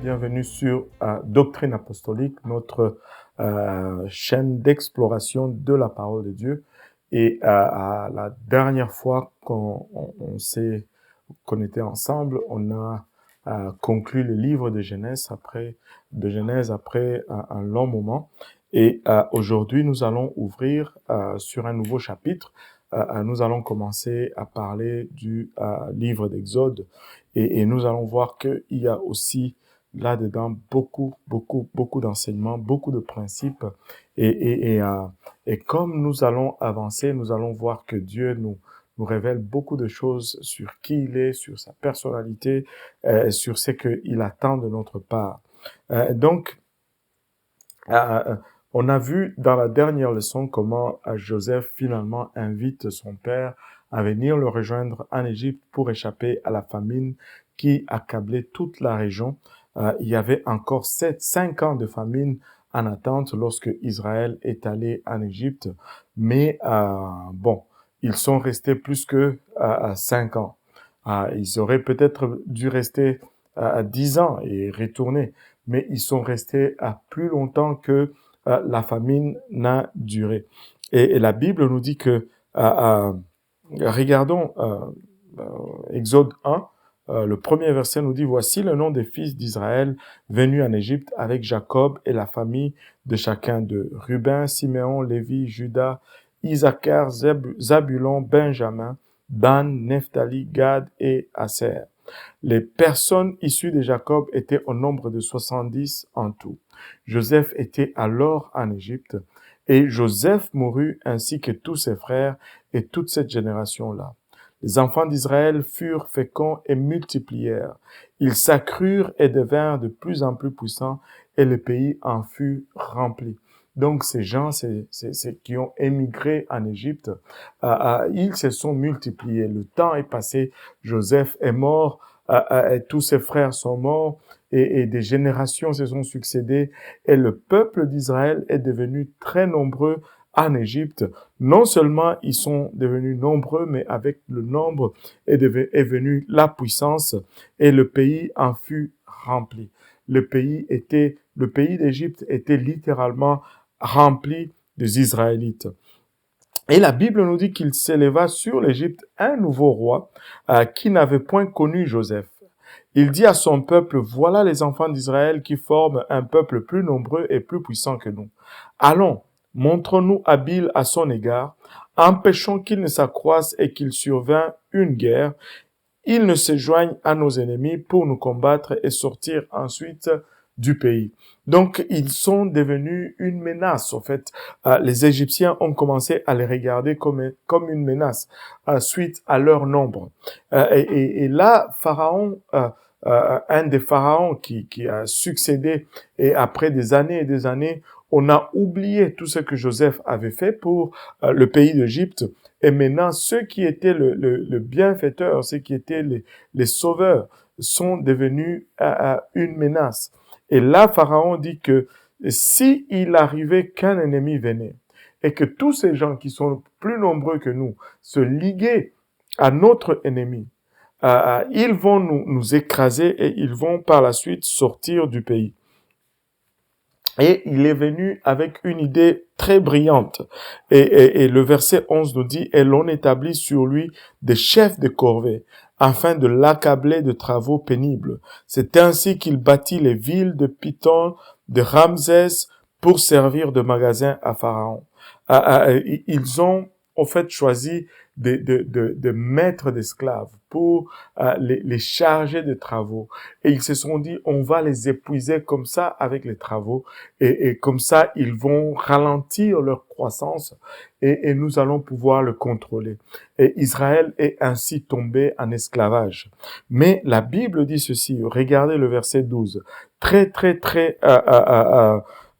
bienvenue sur Doctrine Apostolique, notre chaîne d'exploration de la parole de Dieu. Et à la dernière fois qu'on était ensemble, on a conclu le livre de Genèse après un long moment. Et aujourd'hui, nous allons ouvrir sur un nouveau chapitre. Nous allons commencer à parler du livre d'Exode et nous allons voir qu'il y a aussi là-dedans beaucoup d'enseignements, beaucoup de principes et comme nous allons avancer, nous allons voir que Dieu nous révèle beaucoup de choses sur qui il est, sur sa personnalité, sur ce qu'il attend de notre part. Donc, on a vu dans la dernière leçon comment Joseph finalement invite son père à venir le rejoindre en Égypte pour échapper à la famine qui accablait toute la région. Il y avait encore 5 ans de famine en attente lorsque Israël est allé en Égypte. Mais ils sont restés plus que 5 ans. Ils auraient peut-être dû rester 10 ans et retourner. Mais ils sont restés à plus longtemps que la famine n'a duré. Et la Bible nous dit que, regardons Exode 1, le premier verset nous dit « Voici le nom des fils d'Israël venus en Égypte avec Jacob et la famille de chacun d'eux. Ruben, Siméon, Lévi, Juda, Issachar, Zabulon, Benjamin, Dan, Nephtali, Gad et Aser. » Les personnes issues de Jacob étaient au nombre de 70 en tout. Joseph était alors en Égypte et Joseph mourut ainsi que tous ses frères et toute cette génération-là. Les enfants d'Israël furent féconds et multiplièrent. Ils s'accrurent et devinrent de plus en plus puissants et le pays en fut rempli. Donc ces gens, c'est qui ont émigré en Égypte, ils se sont multipliés. Le temps est passé, Joseph est mort, tous ses frères sont morts et des générations se sont succédées et le peuple d'Israël est devenu très nombreux en Égypte. Non seulement ils sont devenus nombreux, mais avec le nombre est venue la puissance et le pays en fut rempli. Le pays d'Égypte était littéralement rempli des Israélites. Et la Bible nous dit qu'il s'éleva sur l'Égypte un nouveau roi qui n'avait point connu Joseph. Il dit à son peuple, voilà les enfants d'Israël qui forment un peuple plus nombreux et plus puissant que nous. Allons, montrons-nous habiles à son égard, empêchons qu'il ne s'accroisse et qu'il survint une guerre. Il ne se joigne à nos ennemis pour nous combattre et sortir ensuite du pays. Donc, ils sont devenus une menace. En fait, les Égyptiens ont commencé à les regarder comme une menace suite à leur nombre. Et là, Pharaon, un des pharaons qui a succédé, et après des années et des années, on a oublié tout ce que Joseph avait fait pour le pays d'Égypte. Et maintenant, ceux qui étaient le bienfaiteur, ceux qui étaient les sauveurs, sont devenus une menace. Et là, Pharaon dit que si il arrivait qu'un ennemi venait et que tous ces gens qui sont plus nombreux que nous se liguaient à notre ennemi, ils vont nous écraser et ils vont par la suite sortir du pays. Et il est venu avec une idée très brillante. Et le verset 11 nous dit, « Et l'on établit sur lui des chefs de corvée, afin de l'accabler de travaux pénibles. C'est ainsi qu'il bâtit les villes de Python, de Ramsès, pour servir de magasin à Pharaon. » Ils ont en fait choisi de maîtres d'esclaves pour les charger de travaux. Et ils se sont dit, on va les épuiser comme ça avec les travaux. Et comme ça, ils vont ralentir leur croissance et nous allons pouvoir le contrôler. Et Israël est ainsi tombé en esclavage. Mais la Bible dit ceci, regardez le verset 12, très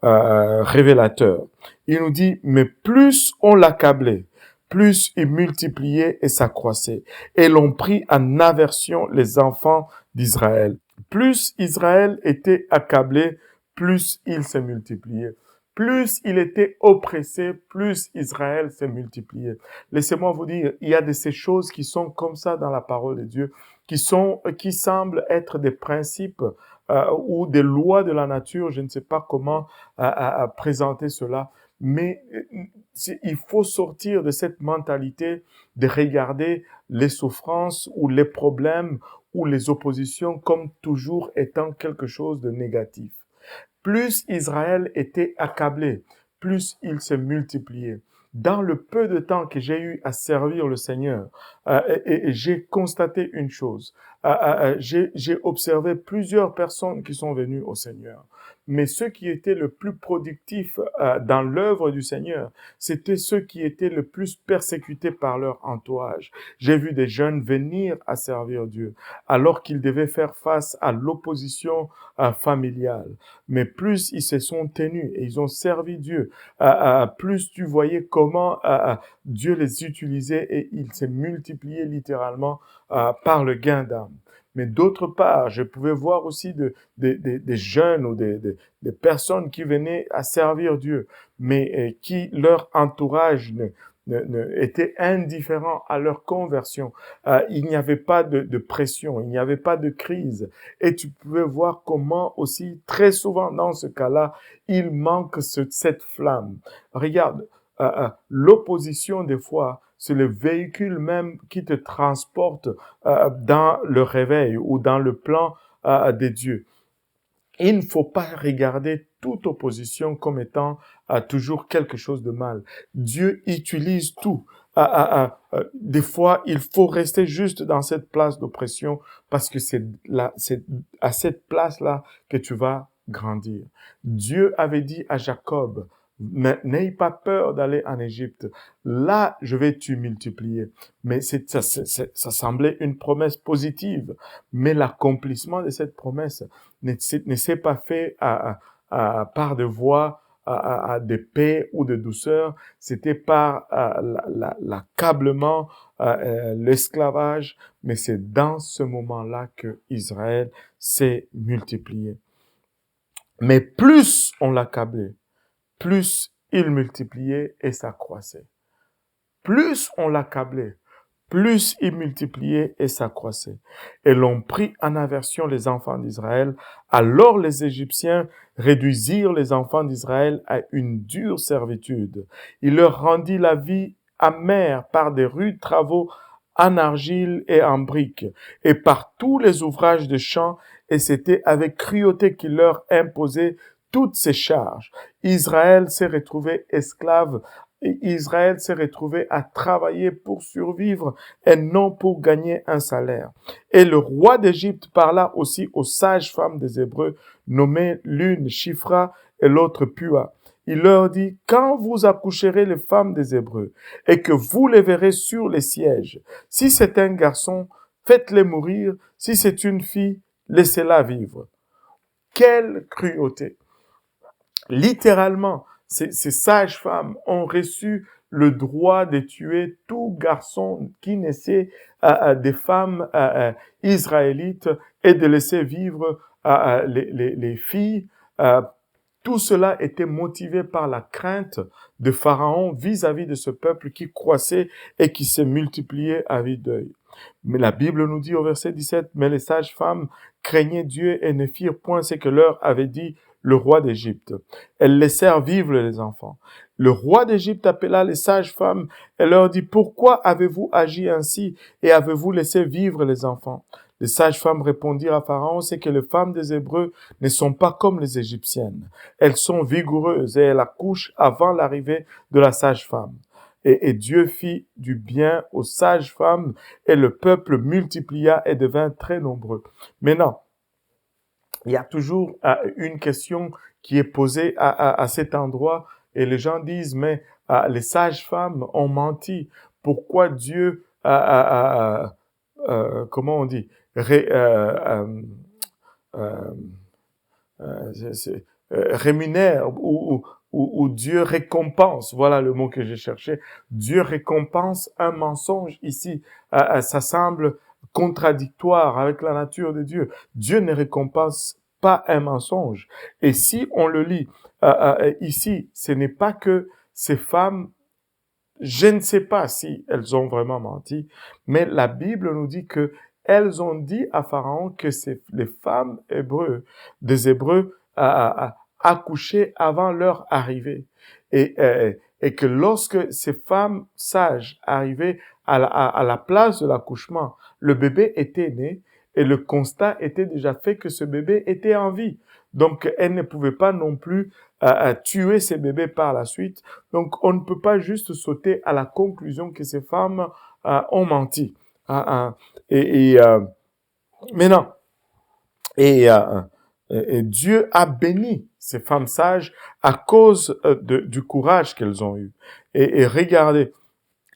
révélateur. Il nous dit, mais plus on l'accablait, plus il multipliait et s'accroissait. Et l'on prit en aversion les enfants d'Israël. Plus Israël était accablé, plus il se multipliait. Plus il était oppressé, plus Israël s'est multiplié. Laissez-moi vous dire, il y a de ces choses qui sont comme ça dans la parole de Dieu, qui semblent être des principes ou des lois de la nature, je ne sais pas comment présenter cela, mais il faut sortir de cette mentalité de regarder les souffrances ou les problèmes ou les oppositions comme toujours étant quelque chose de négatif. Plus Israël était accablé, plus il se multipliait. Dans le peu de temps que j'ai eu à servir le Seigneur, j'ai constaté une chose. J'ai observé plusieurs personnes qui sont venues au Seigneur. Mais ceux qui étaient le plus productifs dans l'œuvre du Seigneur, c'était ceux qui étaient le plus persécutés par leur entourage. J'ai vu des jeunes venir à servir Dieu alors qu'ils devaient faire face à l'opposition familiale. Mais plus ils se sont tenus et ils ont servi Dieu, plus tu voyais comment Dieu les utilisait et il s'est multiplié littéralement par le gain d'âme. Mais d'autre part, je pouvais voir aussi des jeunes ou des personnes qui venaient à servir Dieu, mais qui leur entourage était indifférent à leur conversion. Il n'y avait pas de pression, il n'y avait pas de crise. Et tu pouvais voir comment aussi, très souvent dans ce cas-là, il manque cette flamme. Regarde, l'opposition des fois, c'est le véhicule même qui te transporte dans le réveil ou dans le plan de Dieu. Il ne faut pas regarder toute opposition comme étant toujours quelque chose de mal. Dieu utilise tout. Des fois, il faut rester juste dans cette place d'oppression parce que c'est à cette place-là que tu vas grandir. Dieu avait dit à Jacob, n'aie pas peur d'aller en Égypte. Là, je vais te multiplier. Mais ça semblait une promesse positive. Mais l'accomplissement de cette promesse ne s'est pas fait par de voies de paix ou de douceur. C'était par l'accablement, l'esclavage. Mais c'est dans ce moment-là que Israël s'est multiplié. Mais plus on l'accablait, plus il multipliait et s'accroissait. Plus on l'accablait, plus il multipliait et s'accroissait. Et l'on prit en aversion les enfants d'Israël. Alors les Égyptiens réduisirent les enfants d'Israël à une dure servitude. Il leur rendit la vie amère par des rudes travaux en argile et en briques, et par tous les ouvrages de champs, et c'était avec cruauté qu'il leur imposait toutes ces charges. Israël s'est retrouvé esclave, et Israël s'est retrouvé à travailler pour survivre et non pour gagner un salaire. Et le roi d'Égypte parla aussi aux sages-femmes des Hébreux, nommées l'une Shifra et l'autre Pua. Il leur dit, quand vous accoucherez les femmes des Hébreux et que vous les verrez sur les sièges, si c'est un garçon, faites-les mourir, si c'est une fille, laissez-la vivre. Quelle cruauté! Littéralement, ces sages-femmes ont reçu le droit de tuer tout garçon qui naissait des femmes israélites et de laisser vivre les filles. Tout cela était motivé par la crainte de Pharaon vis-à-vis de ce peuple qui croissait et qui se multipliait à vue d'œil. Mais la Bible nous dit au verset 17, « Mais les sages-femmes craignaient Dieu et ne firent point ce que leur avait dit le roi d'Égypte. Elles laissèrent vivre les enfants. Le roi d'Égypte appela les sages-femmes et leur dit, « Pourquoi avez-vous agi ainsi et avez-vous laissé vivre les enfants ?» Les sages-femmes répondirent à Pharaon, « C'est que les femmes des Hébreux ne sont pas comme les Égyptiennes. Elles sont vigoureuses et elles accouchent avant l'arrivée de la sage-femme. » Et Dieu fit du bien aux sages-femmes et le peuple multiplia et devint très nombreux. Maintenant, il y a toujours une question qui est posée à cet endroit et les gens disent, mais les sages-femmes ont menti. Pourquoi Dieu, comment on dit, rémunère ou Dieu récompense, voilà le mot que j'ai cherché, Dieu récompense un mensonge ici. Ça semble contradictoire avec la nature de Dieu. Dieu ne récompense pas un mensonge. Et si on le lit ici, ce n'est pas que ces femmes, je ne sais pas si elles ont vraiment menti, mais la Bible nous dit que elles ont dit à Pharaon que c'est les femmes des Hébreux, accouchaient avant leur arrivée. Et que lorsque ces femmes sages arrivaient à la place de l'accouchement, le bébé était né et le constat était déjà fait que ce bébé était en vie. Donc, elles ne pouvaient pas non plus tuer ces bébés par la suite. Donc, on ne peut pas juste sauter à la conclusion que ces femmes ont menti. Et maintenant, et, Dieu a béni ces femmes sages à cause du courage qu'elles ont eu. Et regardez,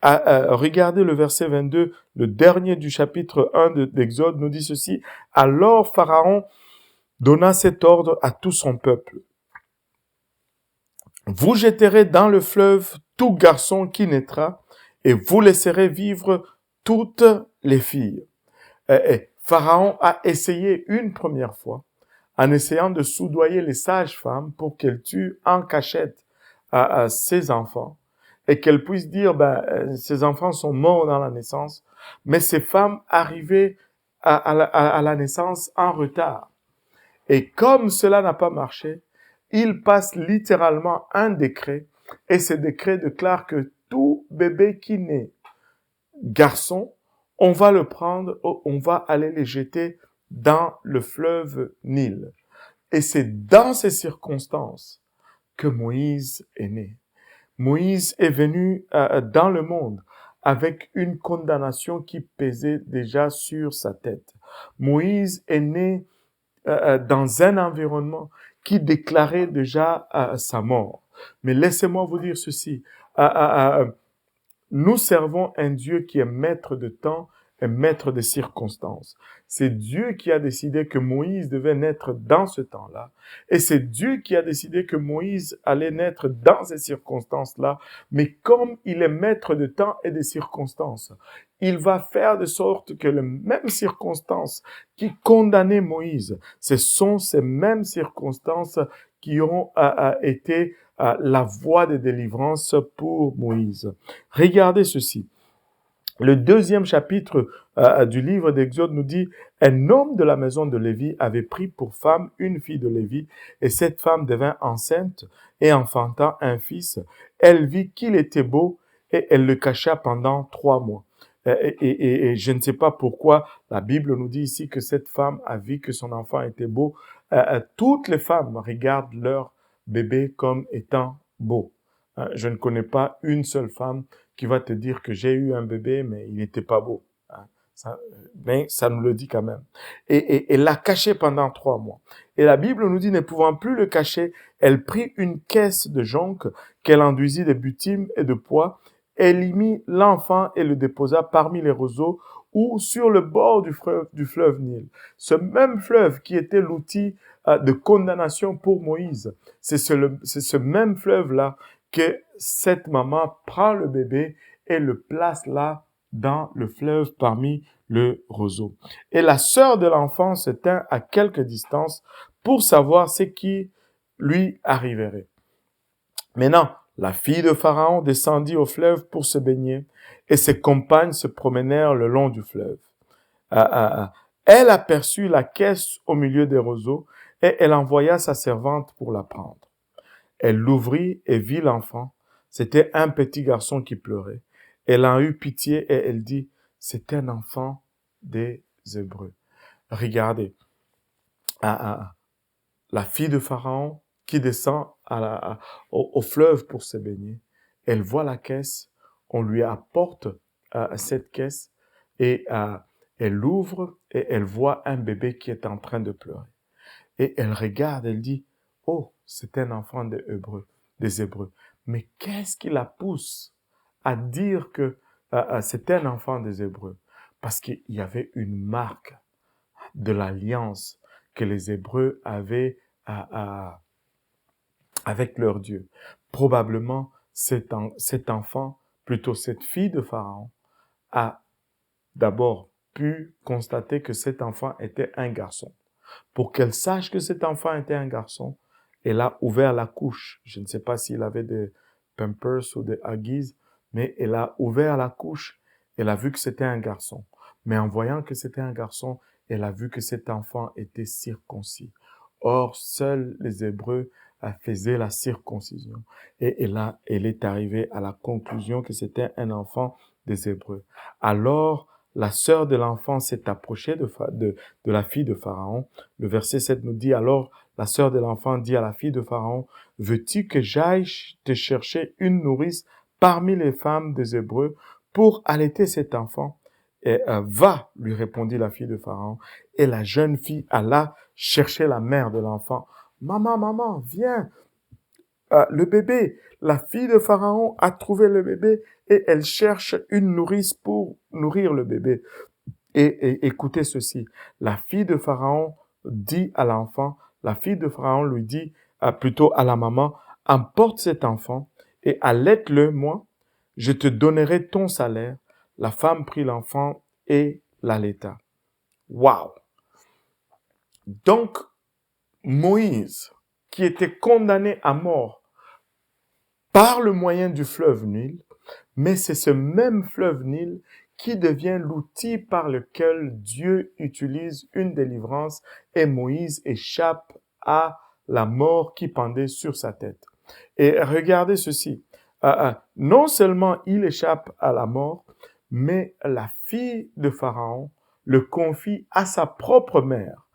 regardez le verset 22, le dernier du chapitre 1 d'Exode nous dit ceci. Alors Pharaon donna cet ordre à tout son peuple. Vous jetterez dans le fleuve tout garçon qui naîtra et vous laisserez vivre toutes les filles. Pharaon a essayé une première fois en essayant de soudoyer les sages-femmes pour qu'elles tuent en cachette ses enfants et qu'elles puissent dire ces enfants sont morts dans la naissance, mais ces femmes arrivaient à la naissance en retard. Et comme cela n'a pas marché, il passe littéralement un décret et ce décret déclare que tout bébé qui naît garçon, on va le prendre, on va aller les jeter dans le fleuve Nil. Et c'est dans ces circonstances que Moïse est né. Moïse est venu dans le monde avec une condamnation qui pesait déjà sur sa tête. Moïse est né dans un environnement qui déclarait déjà sa mort. Mais laissez-moi vous dire ceci. Nous servons un Dieu qui est maître de temps et maître des circonstances. C'est Dieu qui a décidé que Moïse devait naître dans ce temps-là. Et c'est Dieu qui a décidé que Moïse allait naître dans ces circonstances-là. Mais comme il est maître de temps et des circonstances, il va faire de sorte que les mêmes circonstances qui condamnaient Moïse, ce sont ces mêmes circonstances qui ont été la voie de délivrance pour Moïse. Regardez ceci. Le deuxième chapitre du livre d'Exode nous dit « Un homme de la maison de Lévi avait pris pour femme une fille de Lévi, et cette femme devint enceinte et enfanta un fils. Elle vit qu'il était beau, et elle le cacha pendant 3 mois. » Et je ne sais pas pourquoi la Bible nous dit ici que cette femme a vu que son enfant était beau. Toutes les femmes regardent leur bébé comme étant beau. Je ne connais pas une seule femme qui va te dire que j'ai eu un bébé, mais il n'était pas beau. Mais ça nous le dit quand même. Et l'a caché pendant 3 mois. Et la Bible nous dit, ne pouvant plus le cacher, elle prit une caisse de jonc qu'elle enduisit de bitume et de pois. Elle y mit l'enfant et le déposa parmi les roseaux ou sur le bord du fleuve Nil. Ce même fleuve qui était l'outil de condamnation pour Moïse. C'est ce même fleuve-là que cette maman prend le bébé et le place là dans le fleuve parmi le roseau. Et la sœur de l'enfant se tint à quelque distance pour savoir ce qui lui arriverait. Maintenant, la fille de Pharaon descendit au fleuve pour se baigner et ses compagnes se promenèrent le long du fleuve. Elle aperçut la caisse au milieu des roseaux et elle envoya sa servante pour la prendre. Elle l'ouvrit et vit l'enfant. C'était un petit garçon qui pleurait. Elle en eut pitié et elle dit, c'est un enfant des Hébreux. Regardez, la fille de Pharaon qui descend au fleuve pour se baigner. Elle voit la caisse, on lui apporte cette caisse et elle l'ouvre et elle voit un bébé qui est en train de pleurer. Et elle regarde, elle dit, oh, c'est un enfant des Hébreux. Mais qu'est-ce qui la pousse à dire que c'est un enfant des Hébreux? Parce qu'il y avait une marque de l'alliance que les Hébreux avaient avec leur Dieu. Probablement, cet enfant, plutôt cette fille de Pharaon, a d'abord pu constater que cet enfant était un garçon. Pour qu'elle sache que cet enfant était un garçon, elle a ouvert la couche. Je ne sais pas s'il avait des Pampers ou des Huggies, mais elle a ouvert la couche. Elle a vu que c'était un garçon. Mais en voyant que c'était un garçon, elle a vu que cet enfant était circoncis. Or, seuls les Hébreux faisaient la circoncision. Et là, elle est arrivée à la conclusion que c'était un enfant des Hébreux. Alors, la sœur de l'enfant s'est approchée de la fille de Pharaon. Le verset 7 nous dit, alors la sœur de l'enfant dit à la fille de Pharaon, veux-tu que j'aille te chercher une nourrice parmi les femmes des Hébreux pour allaiter cet enfant? Et va, lui répondit la fille de Pharaon. Et la jeune fille alla chercher la mère de l'enfant. Maman, maman, viens, le bébé. La fille de Pharaon a trouvé le bébé et elle cherche une nourrice pour nourrir le bébé. Et écoutez ceci, la fille de Pharaon dit à l'enfant, la fille de Pharaon lui dit plutôt à la maman, emporte cet enfant et allaite-le moi, je te donnerai ton salaire. La femme prit l'enfant et l'allaita. Waouh! Donc, Moïse, qui était condamné à mort par le moyen du fleuve Nil, mais c'est ce même fleuve Nil qui devient l'outil par lequel Dieu utilise une délivrance et Moïse échappe à la mort qui pendait sur sa tête. Et regardez ceci, non seulement il échappe à la mort, mais la fille de Pharaon le confie à sa propre mère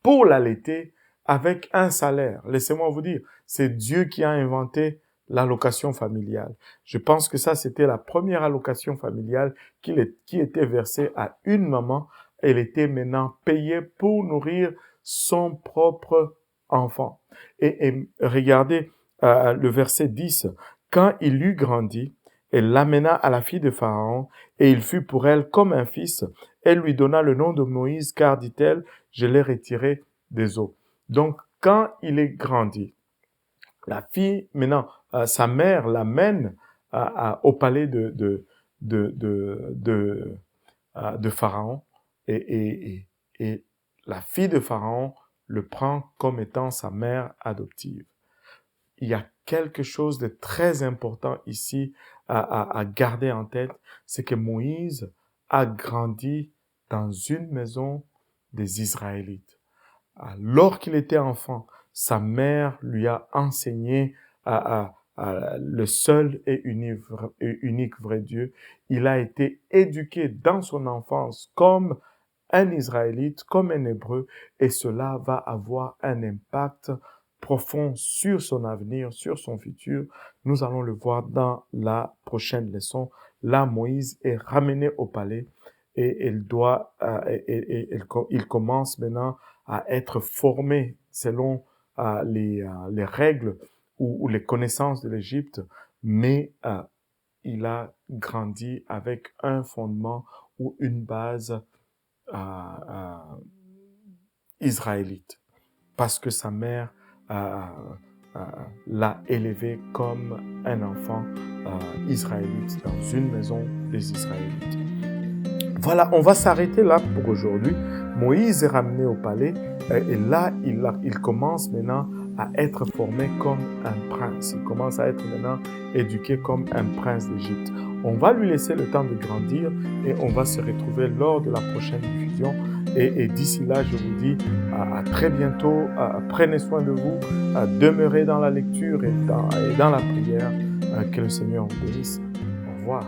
pour l'allaiter avec un salaire. Laissez-moi vous dire, c'est Dieu qui a inventé l'allocation familiale. Je pense que ça, c'était la première allocation familiale qui était versée à une maman. Elle était maintenant payée pour nourrir son propre enfant. Et regardez le verset 10. Quand il eut grandi, elle l'amena à la fille de Pharaon, et il fut pour elle comme un fils. Elle lui donna le nom de Moïse, car, dit-elle, je l'ai retiré des eaux. Donc, quand il est grandi, la fille, maintenant, sa mère l'amène au palais de Pharaon et la fille de Pharaon le prend comme étant sa mère adoptive. Il y a quelque chose de très important ici à garder en tête, c'est que Moïse a grandi dans une maison des Israélites. Alors qu'il était enfant, sa mère lui a enseigné le seul et unique vrai Dieu. Il a été éduqué dans son enfance comme un Israélite, comme un Hébreu, et cela va avoir un impact profond sur son avenir, sur son futur. Nous allons le voir dans la prochaine leçon. Là, Moïse est ramené au palais et il commence maintenant à être formé selon les règles ou les connaissances de l'Égypte, mais il a grandi avec un fondement ou une base israélite, parce que sa mère l'a élevé comme un enfant israélite dans une maison des Israélites. Voilà, on va s'arrêter là pour aujourd'hui. Moïse est ramené au palais et là, il commence maintenant à être formé comme un prince. Il commence à être maintenant éduqué comme un prince d'Égypte. On va lui laisser le temps de grandir et on va se retrouver lors de la prochaine diffusion. Et d'ici là, je vous dis à très bientôt. Prenez soin de vous. Demeurez dans la lecture et dans la prière. Que le Seigneur vous bénisse. Au revoir.